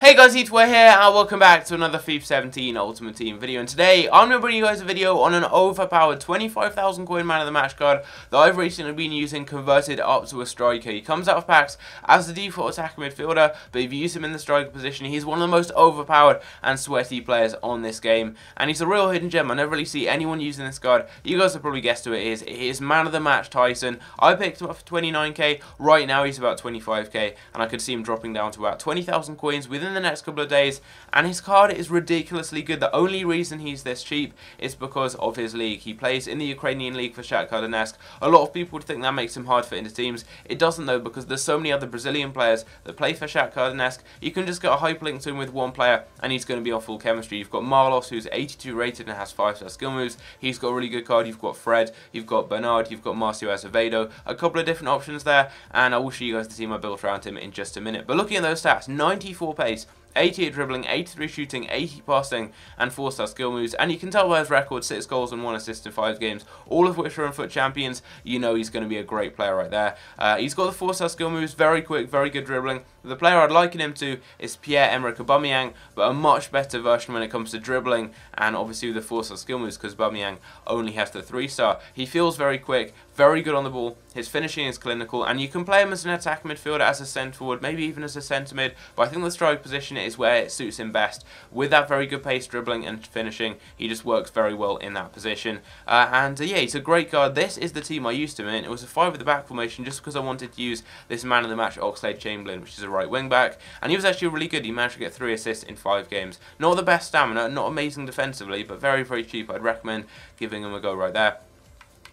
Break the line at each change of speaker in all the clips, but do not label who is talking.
Hey guys, we're here and welcome back to another FIFA 17 Ultimate Team video, and today I'm going to bring you guys a video on an overpowered 25,000 coin man of the match card that I've recently been using converted up to a striker. He comes out of packs as the default attacking midfielder, but if you use him in the striker position, he's one of the most overpowered and sweaty players on this game, and he's a real hidden gem. I never really see anyone using this card. You guys have probably guessed who it is. It is man of the match Tyson. I picked him up for 29k, right now he's about 25k, and I could see him dropping down to about 20,000 coins within the next couple of days, and his card is ridiculously good. The only reason he's this cheap is because of his league. He plays in the Ukrainian league for Shakhtar Donetsk. A lot of people would think that makes him hard fit into teams. It doesn't though, because there's so many other Brazilian players that play for Shakhtar Donetsk. You can just get a hyperlink to him with one player and he's going to be on full chemistry. You've got Marlos, who's 82 rated and has 5-star skill moves. He's got a really good card. You've got Fred, you've got Bernard, you've got Marcio Azevedo. A couple of different options there, and I will show you guys the team I built around him in just a minute. But looking at those stats, 94 pace, 88 dribbling, 83 shooting, 80 passing, and 4-star skill moves. And you can tell by his record, 6 goals and 1 assist in 5 games, all of which are on foot champions. You know he's going to be a great player right there. He's got the 4-star skill moves, very quick, very good dribbling. The player I'd liken him to is Pierre-Emerick Aubameyang, but a much better version when it comes to dribbling and obviously with the 4-star skill moves, because Aubameyang only has the 3-star. He feels very quick, very good on the ball, his finishing is clinical, and you can play him as an attacking midfielder, as a centre forward, maybe even as a centre mid, but I think the strike position is where it suits him best. With that very good pace, dribbling and finishing, he just works very well in that position. Yeah, he's a great card. This is the team I used him in. It was a 5 at the back formation just because I wanted to use this man of the match Oxlade-Chamberlain, which is a right wing back, and he was actually really good. He managed to get 3 assists in 5 games. Not the best stamina, not amazing defensively, but very, very cheap. I'd recommend giving him a go right there.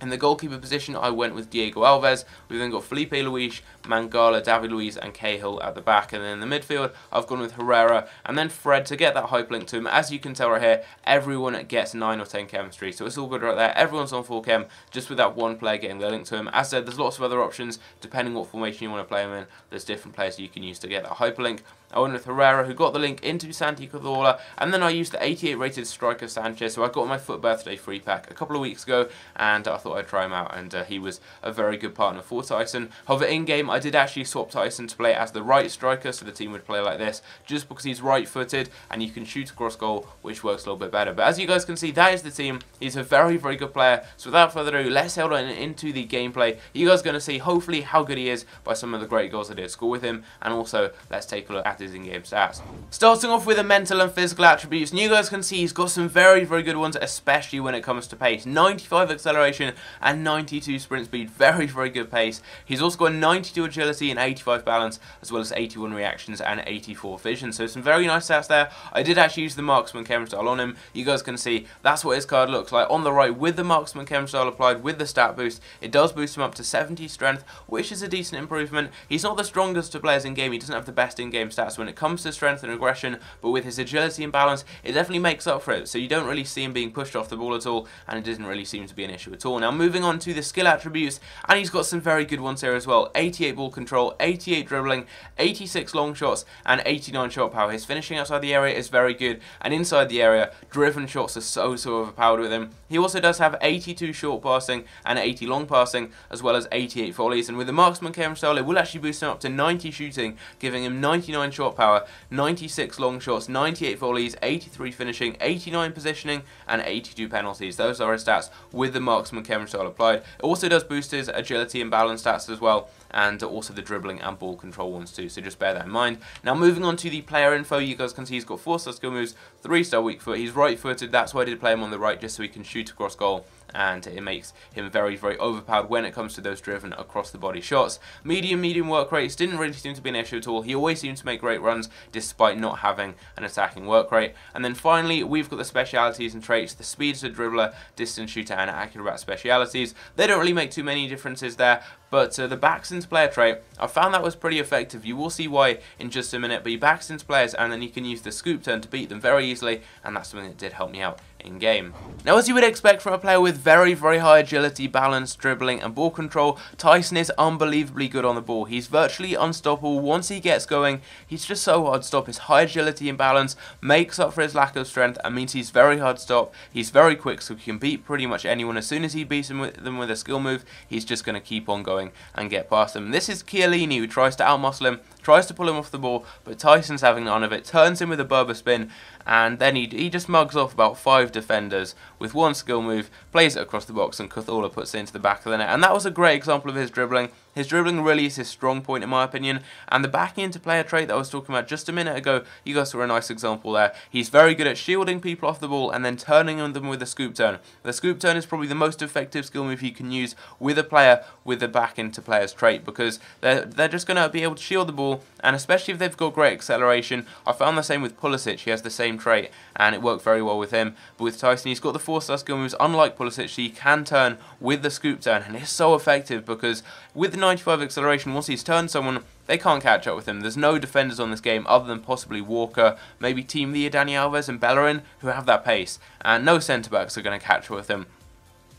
In the goalkeeper position, I went with Diego Alves. We've then got Felipe Luis, Mangala, David Luiz, and Cahill at the back. And then in the midfield, I've gone with Herrera and then Fred to get that hyperlink to him. As you can tell right here, everyone gets 9 or 10 chemistry, so it's all good right there. Everyone's on full chem, just with that one player getting the link to him. As I said, there's lots of other options, depending what formation you want to play him in. There's different players you can use to get that hyperlink. I went with Herrera, who got the link into Santi Cazorla, and then I used the 88 rated striker Sanchez, who I got my FUT birthday free pack a couple of weeks ago, and I thought I'd try him out, and he was a very good partner for Tyson. However, in-game, I did actually swap Tyson to play as the right striker, so the team would play like this, just because he's right-footed, and you can shoot across goal, which works a little bit better. But as you guys can see, that is the team. He's a very, very good player, so without further ado, let's head on into the gameplay. You guys are going to see, hopefully, how good he is by some of the great goals I did score with him, and also, let's take a look at his in-game stats. Starting off with the mental and physical attributes, and you guys can see he's got some very, very good ones, especially when it comes to pace. 95 acceleration and 92 sprint speed, very, very good pace. He's also got 92 agility and 85 balance, as well as 81 reactions and 84 vision, so some very nice stats there. I did actually use the marksman chem style on him. You guys can see that's what his card looks like on the right with the marksman chem style applied with the stat boost. It does boost him up to 70 strength, which is a decent improvement. He's not the strongest of players in game, he doesn't have the best in-game stats when it comes to strength and aggression, but with his agility and balance, it definitely makes up for it. So you don't really see him being pushed off the ball at all, and it doesn't really seem to be an issue at all. Now moving on to the skill attributes, and he's got some very good ones here as well. 88 ball control, 88 dribbling, 86 long shots, and 89 shot power. His finishing outside the area is very good, and inside the area, driven shots are so overpowered with him. He also does have 82 short passing and 80 long passing, as well as 88 volleys, and with the marksman chem style, it will actually boost him up to 90 shooting, giving him 99 shot power, 96 long shots, 98 volleys, 83 finishing, 89 positioning, and 82 penalties. Those are his stats with the marksman chem style applied. It also does boost his agility and balance stats as well, and also the dribbling and ball control ones too, so just bear that in mind. Now moving on to the player info, you guys can see he's got 4-star skill moves, 3-star weak foot, he's right-footed, that's why I did play him on the right, just so he can shoot across goal, and it makes him very, very overpowered when it comes to those driven across the body shots. Medium work rates didn't really seem to be an issue at all. He always seemed to make great runs despite not having an attacking work rate. And then finally, we've got the specialities and traits, the speed as a dribbler, distance shooter, and accurate specialities. They don't really make too many differences there, but the backs into player trait, I found that was pretty effective. You will see why in just a minute, but he backs into players and then you can use the scoop turn to beat them very easily, and that's something that did help me out in game. Now, as you would expect from a player with very, very high agility, balance, dribbling and ball control, Tyson is unbelievably good on the ball. He's virtually unstoppable. Once he gets going, he's just so hard to stop. His high agility and balance makes up for his lack of strength and means he's very hard to stop. He's very quick, so he can beat pretty much anyone. As soon as he beats them with a skill move, he's just going to keep on going and get past them. This is Chiellini, who tries to outmuscle him, tries to pull him off the ball, but Tyson's having none of it, turns him with a Berber spin, and then he just mugs off about 5 defenders with one skill move, plays it across the box, and Cazorla puts it into the back of the net. And that was a great example of his dribbling. His dribbling really is his strong point in my opinion, and the backing into player trait that I was talking about just a minute ago, you guys saw a nice example there. He's very good at shielding people off the ball and then turning on them with a scoop turn. The scoop turn is probably the most effective skill move you can use with a player with the back into player's trait, because they're just going to be able to shield the ball, and especially if they've got great acceleration. I found the same with Pulisic. He has the same trait and it worked very well with him, but with Tyson he's got the 4-star skill moves unlike Pulisic, so he can turn with the scoop turn, and it's so effective because with the 95 acceleration, once he's turned someone, they can't catch up with him. There's no defenders on this game other than possibly Walker, maybe Team Leah, Dani Alves and Bellerin, who have that pace, and no centre-backs are going to catch up with him.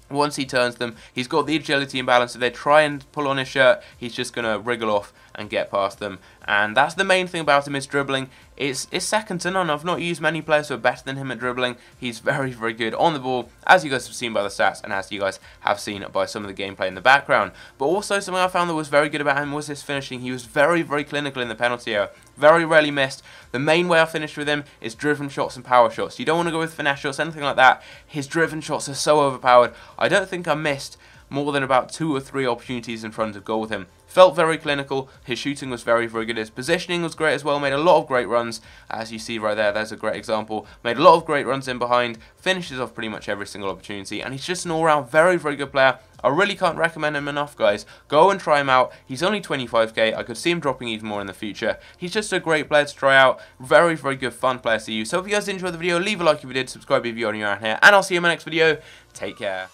Once he turns them, he's got the agility and balance. If they try and pull on his shirt, he's just going to wriggle off and get past them. And that's the main thing about him, is dribbling. It's second to none. I've not used many players who are better than him at dribbling. He's very, very good on the ball, as you guys have seen by the stats and as you guys have seen by some of the gameplay in the background. But also something I found that was very good about him was his finishing. He was very, very clinical in the penalty area. Very rarely missed. The main way I finished with him is driven shots and power shots. You don't want to go with finesse shots, anything like that. His driven shots are so overpowered. I don't think I missed more than about 2 or 3 opportunities in front of goal with him. Felt very clinical, his shooting was very, very good, his positioning was great as well, made a lot of great runs, as you see right there, there's a great example, made a lot of great runs in behind, finishes off pretty much every single opportunity, and he's just an all-round very, very good player. I really can't recommend him enough, guys. Go and try him out. He's only 25k, I could see him dropping even more in the future. He's just a great player to try out, very, very good, fun player to use. So if you guys enjoyed the video, leave a like if you did, subscribe if you're new around here, and I'll see you in my next video. Take care.